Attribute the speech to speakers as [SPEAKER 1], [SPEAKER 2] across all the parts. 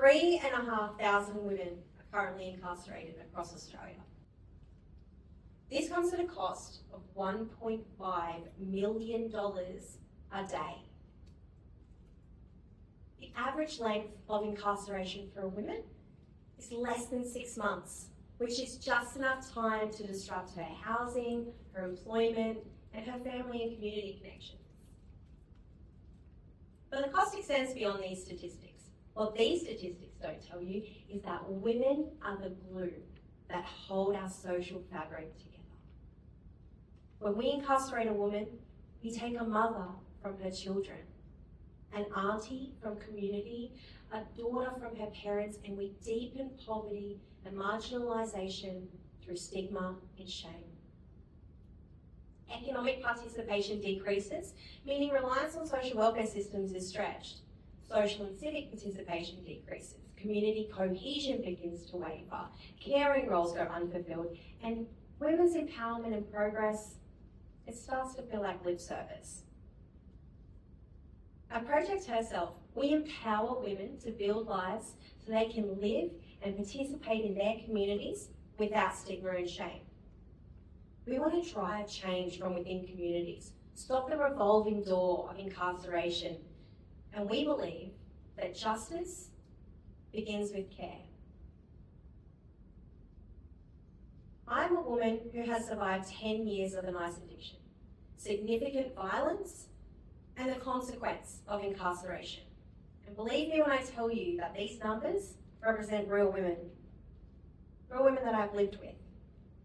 [SPEAKER 1] 3,500 women are currently incarcerated across Australia. This comes at a cost of $1.5 million a day. The average length of incarceration for a woman is less than 6 months, which is just enough time to disrupt her housing, her employment, and her family and community connections. But the cost extends beyond these statistics. What these statistics don't tell you is that women are the glue that hold our social fabric together. When we incarcerate a woman, we take a mother from her children, an auntie from community, a daughter from her parents, and we deepen poverty and marginalisation through stigma and shame. Economic participation decreases, meaning reliance on social welfare systems is stretched. Social and civic participation decreases. Community cohesion begins to waver. Caring roles go unfulfilled. And women's empowerment and progress, it starts to feel like lip service. At Project herSELF, we empower women to build lives so they can live and participate in their communities without stigma and shame. We want to drive change from within communities, stop the revolving door of incarceration, and we believe that justice begins with care. I'm a woman who has survived 10 years of an ice addiction, significant violence, and the consequence of incarceration. And believe me when I tell you that these numbers represent real women that I've lived with.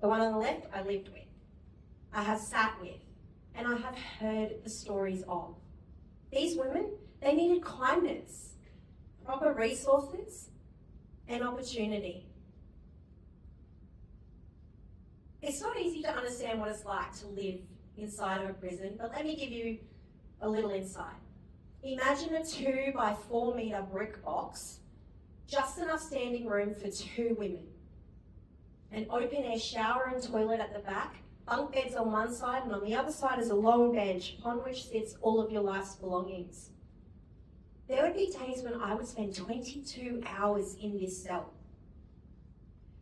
[SPEAKER 1] The one on the left, I lived with, I have sat with, and I have heard the stories of. These women, they needed kindness, proper resources, and opportunity. It's not easy to understand what it's like to live inside of a prison, but let me give you a little insight. Imagine a 2 by 4 metre brick box, just enough standing room for 2 women. An open air shower and toilet at the back, bunk beds on one side, and on the other side is a long bench upon which sits all of your life's belongings. There would be days when I would spend 22 hours in this cell.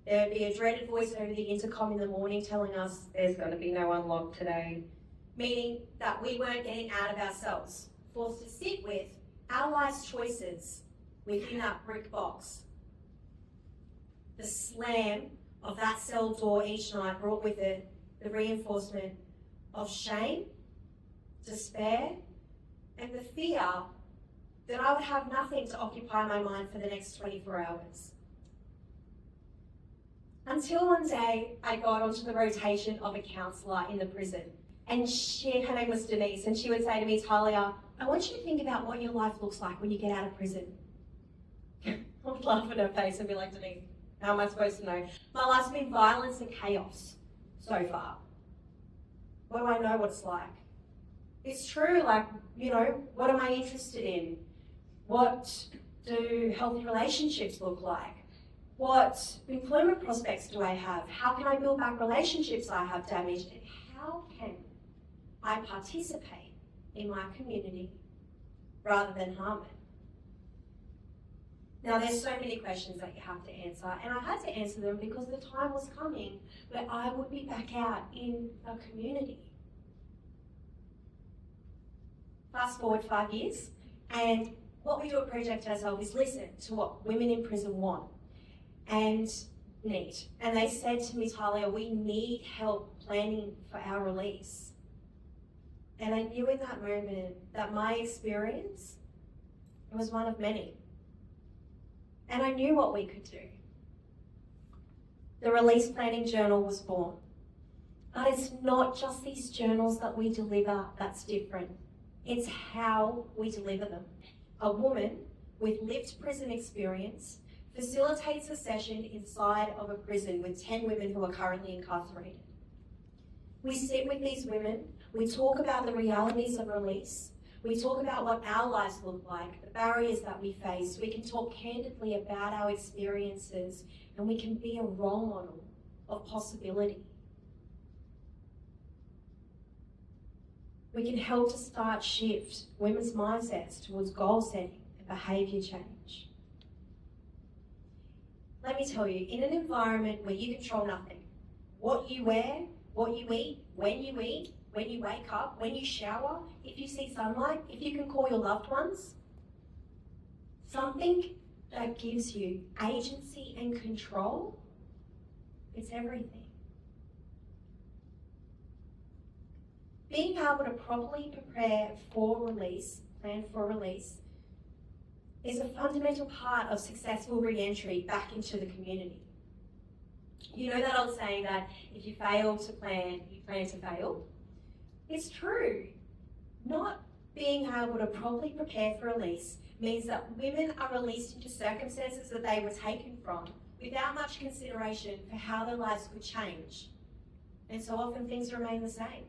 [SPEAKER 1] There would be a dreaded voice over the intercom in the morning telling us there's going to be no unlock today, meaning that we weren't getting out of our cells, forced to sit with our life's choices within that brick box. The slam of that cell door each night brought with it the reinforcement of shame, despair, and the fear that I would have nothing to occupy my mind for the next 24 hours. Until one day I got onto the rotation of a counsellor in the prison, and her name was Denise, and she would say to me, Talia, I want you to think about what your life looks like when you get out of prison. I would laugh in her face and be like, Denise, how am I supposed to know? My life's been violence and chaos so far. What do I know what it's like? It's true, like, what am I interested in? What do healthy relationships look like? What employment prospects do I have? How can I build back relationships I have damaged? And how can I participate in my community rather than harm it? Now, there's so many questions that you have to answer, and I had to answer them because the time was coming where I would be back out in a community. Fast forward 5 years, and what we do at Project herSELF is listen to what women in prison want and need. And they said to me, Talia, we need help planning for our release. And I knew in that moment that my experience was one of many. And I knew what we could do. The Release Planning Journal was born. But it's not just these journals that we deliver that's different. It's how we deliver them. A woman with lived prison experience facilitates a session inside of a prison with 10 women who are currently incarcerated. We sit with these women, we talk about the realities of release, we talk about what our lives look like, the barriers that we face, we can talk candidly about our experiences, and we can be a role model of possibility. We can help to shift women's mindsets towards goal setting and behaviour change. let me tell you, in an environment where you control nothing, what you wear, what you eat, when you wake up, when you shower, if you see sunlight, if you can call your loved ones, something that gives you agency and control, it's everything. Being able to properly prepare for release, plan for release, is a fundamental part of successful re-entry back into the community. You know that old saying that if you fail to plan, you plan to fail? It's true. Not being able to properly prepare for release means that women are released into circumstances that they were taken from without much consideration for how their lives could change. And so often things remain the same.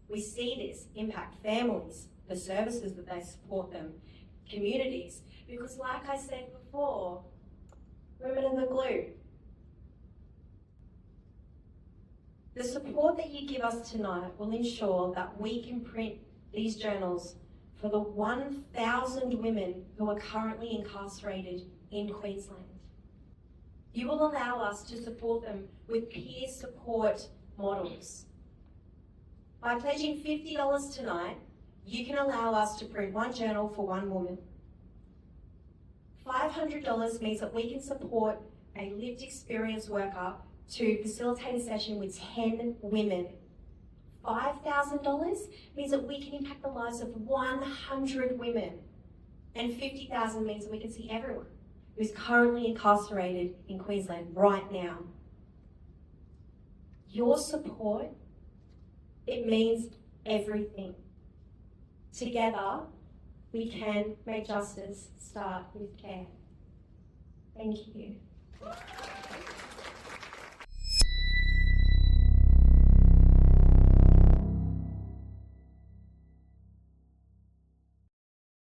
[SPEAKER 1] We see this impact families, the services that they support them, communities, because like I said before, women are the glue. The support that you give us tonight will ensure that we can print these journals for the 1,000 women who are currently incarcerated in Queensland. You will allow us to support them with peer support models. By pledging $50 tonight, you can allow us to print one journal for one woman. $500 means that we can support a lived experience worker to facilitate a session with 10 women. $5,000 means that we can impact the lives of 100 women. And $50,000 means that we can see everyone who's currently incarcerated in Queensland right now. Your support, it means everything. Together, we can make justice start with care. Thank you.